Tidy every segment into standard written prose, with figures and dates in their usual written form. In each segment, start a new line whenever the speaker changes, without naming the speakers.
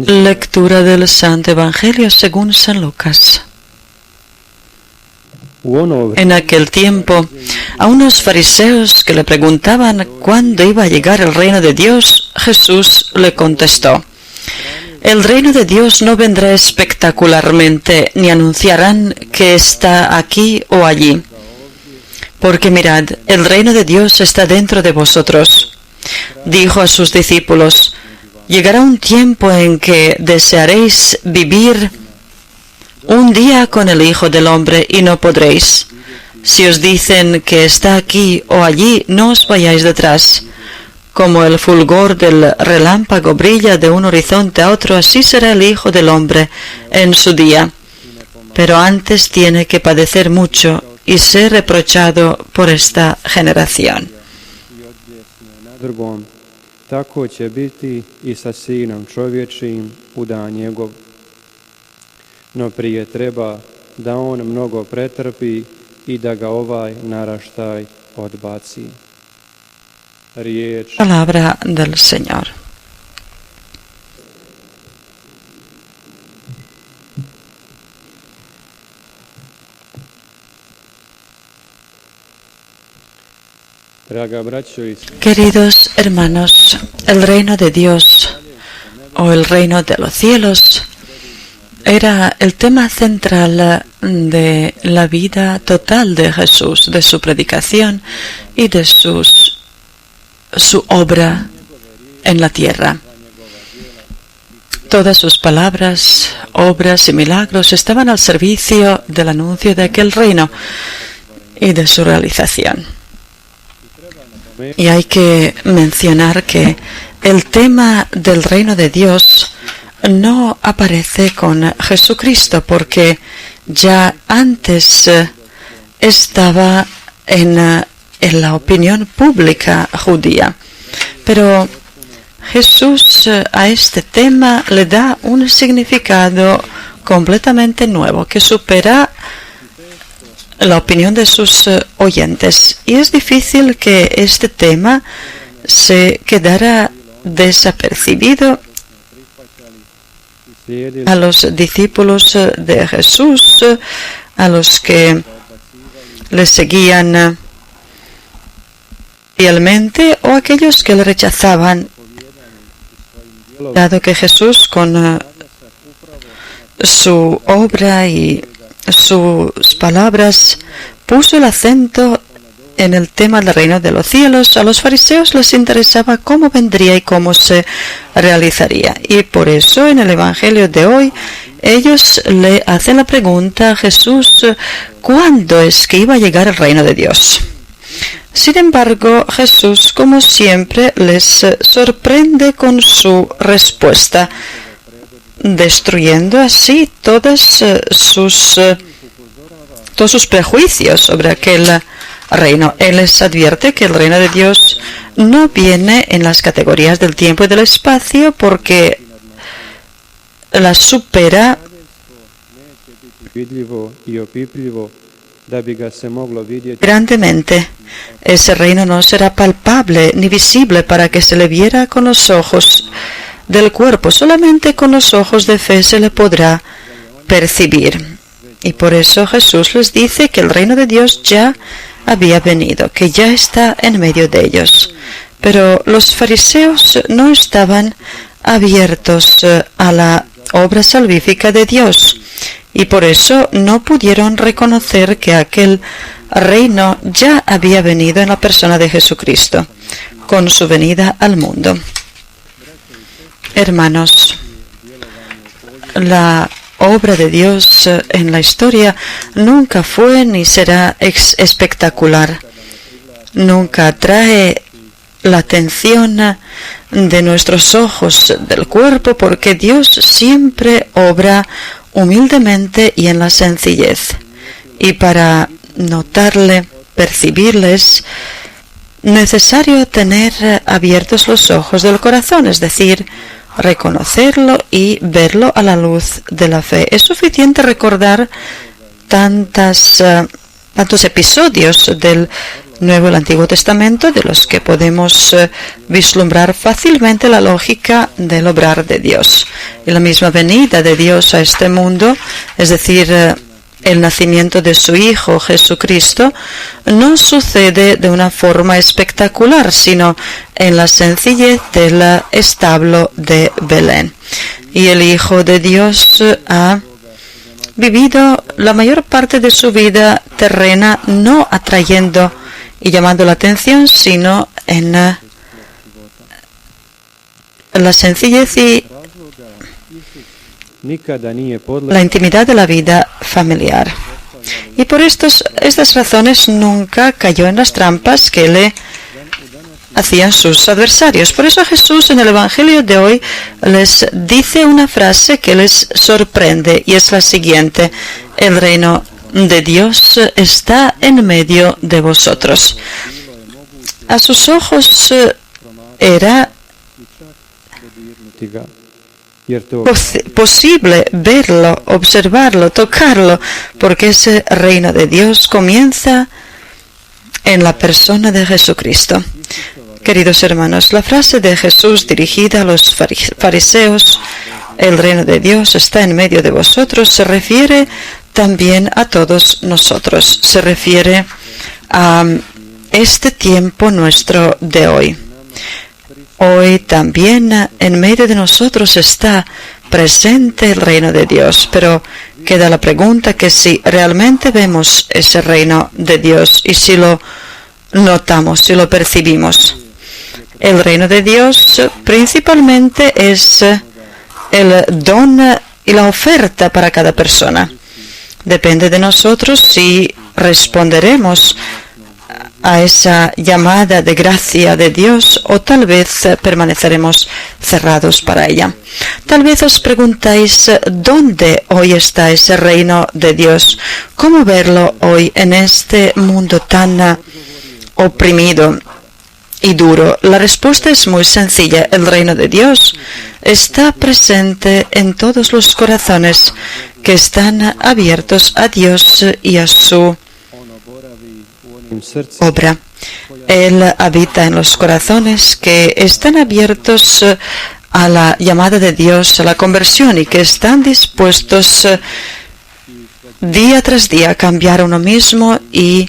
Lectura del Santo Evangelio según San Lucas. En aquel tiempo, a unos fariseos que le preguntaban cuándo iba a llegar el reino de Dios, Jesús le contestó: el reino de Dios no vendrá espectacularmente, ni anunciarán que está aquí o allí. Porque mirad, el reino de Dios está dentro de vosotros. Dijo a sus discípulos: llegará un tiempo en que desearéis vivir un día con el Hijo del Hombre y no podréis. Si os dicen que está aquí o allí, no os vayáis detrás. Como el fulgor del relámpago brilla de un horizonte a otro, así será el Hijo del Hombre en su día. Pero antes tiene que padecer mucho y ser reprochado por esta generación.
Tako će biti i sa Sinom čovječijim u dan njegov. No prije treba da on mnogo pretrpi i da ga ovaj naraštaj odbaci. Riječ
Palabra del Señor. Queridos hermanos, el reino de Dios o el reino de los cielos era el tema central de la vida total de Jesús, de su predicación y de su obra en la tierra. Todas sus palabras, obras y milagros estaban al servicio del anuncio de aquel reino y de su realización. Y hay que mencionar que el tema del reino de Dios no aparece con Jesucristo, porque ya antes estaba en la opinión pública judía. Pero Jesús a este tema le da un significado completamente nuevo que supera la opinión de sus oyentes. Y es difícil que este tema se quedara desapercibido a los discípulos de Jesús, a los que le seguían fielmente, o aquellos que le rechazaban, dado que Jesús con su obra y sus palabras puso el acento en el tema del reino de los cielos. A los fariseos les interesaba cómo vendría y cómo se realizaría. Y por eso en el Evangelio de hoy ellos le hacen la pregunta a Jesús: ¿cuándo es que iba a llegar el reino de Dios? Sin embargo, Jesús, como siempre, les sorprende con su respuesta, destruyendo así todos sus prejuicios sobre aquel reino. Él les advierte que el reino de Dios no viene en las categorías del tiempo y del espacio, porque las supera grandemente. Ese reino no será palpable ni visible para que se le viera con los ojos del cuerpo. Solamente con los ojos de fe se le podrá percibir. Y por eso Jesús les dice que el reino de Dios ya había venido, que ya está en medio de ellos. Pero los fariseos no estaban abiertos a la obra salvífica de Dios, y por eso no pudieron reconocer que aquel reino ya había venido en la persona de Jesucristo, con su venida al mundo. Hermanos, la obra de Dios en la historia nunca fue ni será espectacular. Nunca atrae la atención de nuestros ojos del cuerpo, porque Dios siempre obra humildemente y en la sencillez. Y para notarle, percibirle, es necesario tener abiertos los ojos del corazón, es decir, reconocerlo y verlo a la luz de la fe. Es suficiente recordar tantas tantos episodios del Nuevo y el Antiguo Testamento de los que podemos vislumbrar fácilmente la lógica del obrar de Dios. Y la misma venida de Dios a este mundo, es decir, el nacimiento de su Hijo Jesucristo, no sucede de una forma espectacular, sino en la sencillez del establo de Belén. Y el Hijo de Dios ha vivido la mayor parte de su vida terrena no atrayendo y llamando la atención, sino en la sencillez y la intimidad de la vida familiar. Y por estas razones nunca cayó en las trampas que le hacían sus adversarios. Por eso Jesús en el Evangelio de hoy les dice una frase que les sorprende, y es la siguiente: el reino de Dios está en medio de vosotros. A sus ojos era posible verlo, observarlo, tocarlo, porque ese reino de Dios comienza en la persona de Jesucristo. Queridos hermanos, la frase de Jesús dirigida a los fariseos, el reino de Dios está en medio de vosotros, se refiere también a todos nosotros, se refiere a este tiempo nuestro de hoy. Hoy también en medio de nosotros está presente el reino de Dios, pero queda la pregunta que si realmente vemos ese reino de Dios y si lo notamos, si lo percibimos. El reino de Dios principalmente es el don y la oferta para cada persona. Depende de nosotros si responderemos a esa llamada de gracia de Dios o tal vez permaneceremos cerrados para ella. Tal vez os preguntáis dónde hoy está ese reino de Dios, cómo verlo hoy en este mundo tan oprimido y duro. La respuesta es muy sencilla. El reino de Dios está presente en todos los corazones que están abiertos a Dios y a su obra. Él habita en los corazones que están abiertos a la llamada de Dios, a la conversión, y que están dispuestos día tras día a cambiar uno mismo y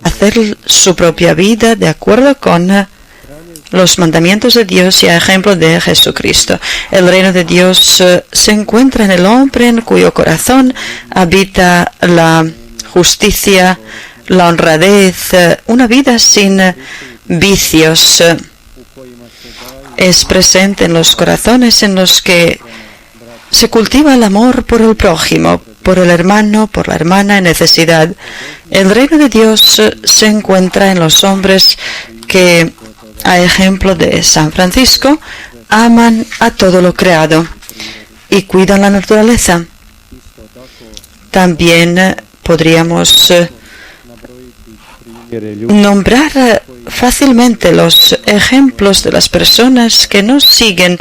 hacer su propia vida de acuerdo con los mandamientos de Dios y a ejemplo de Jesucristo. El reino de Dios se encuentra en el hombre en cuyo corazón habita la justicia, la honradez, una vida sin vicios. Es presente en los corazones en los que se cultiva el amor por el prójimo, por el hermano, por la hermana en necesidad. El reino de Dios se encuentra en los hombres que, a ejemplo de San Francisco, aman a todo lo creado y cuidan la naturaleza. También podríamos nombrar fácilmente los ejemplos de las personas que no siguen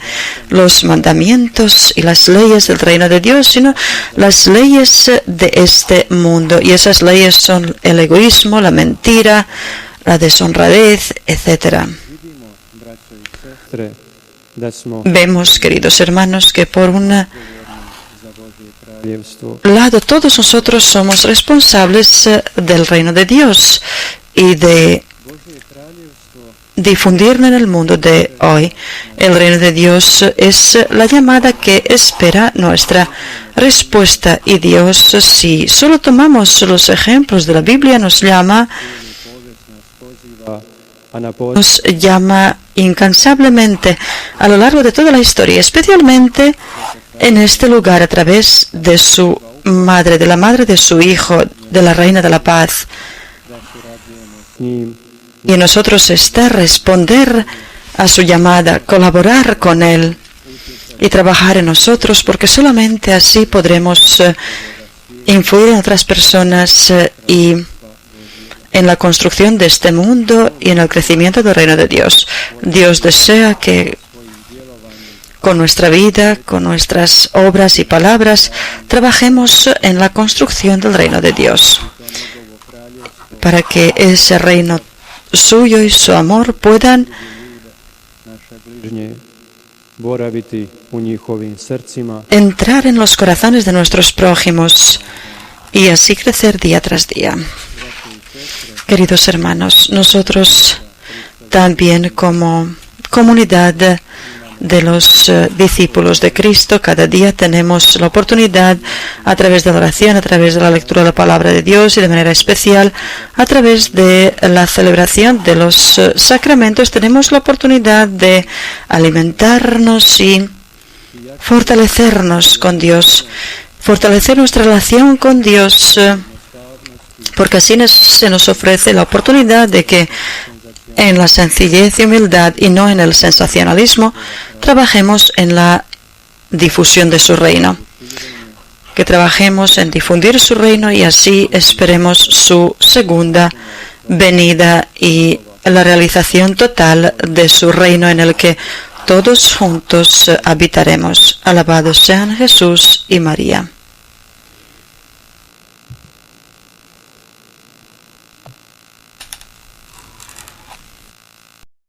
los mandamientos y las leyes del reino de Dios, sino las leyes de este mundo. Y esas leyes son el egoísmo, la mentira, la deshonradez, etc. Vemos, queridos hermanos, que por un lado todos nosotros somos responsables del reino de Dios y de difundirlo en el mundo de hoy. El reino de Dios es la llamada que espera nuestra respuesta, y Dios, si solo tomamos los ejemplos de la Biblia, nos llama incansablemente a lo largo de toda la historia, especialmente en este lugar a través de su madre, de la madre de su Hijo, de la Reina de la Paz. Y en nosotros está responder a su llamada, colaborar con Él y trabajar en nosotros, porque solamente así podremos influir en otras personas y en la construcción de este mundo y en el crecimiento del reino de Dios. Dios desea que con nuestra vida, con nuestras obras y palabras, trabajemos en la construcción del reino de Dios, para que ese reino suyo y su amor puedan entrar en los corazones de nuestros prójimos y así crecer día tras día. Queridos hermanos, nosotros también como comunidad de los discípulos de Cristo, cada día tenemos la oportunidad, a través de la oración, a través de la lectura de la palabra de Dios y de manera especial a través de la celebración de los sacramentos, tenemos la oportunidad de alimentarnos y fortalecernos con Dios, fortalecer nuestra relación con Dios, porque así se nos ofrece la oportunidad de que en la sencillez y humildad y no en el sensacionalismo trabajemos en la difusión de su reino, que trabajemos en difundir su reino y así esperemos su segunda venida y la realización total de su reino en el que todos juntos habitaremos. Alabados sean Jesús y María.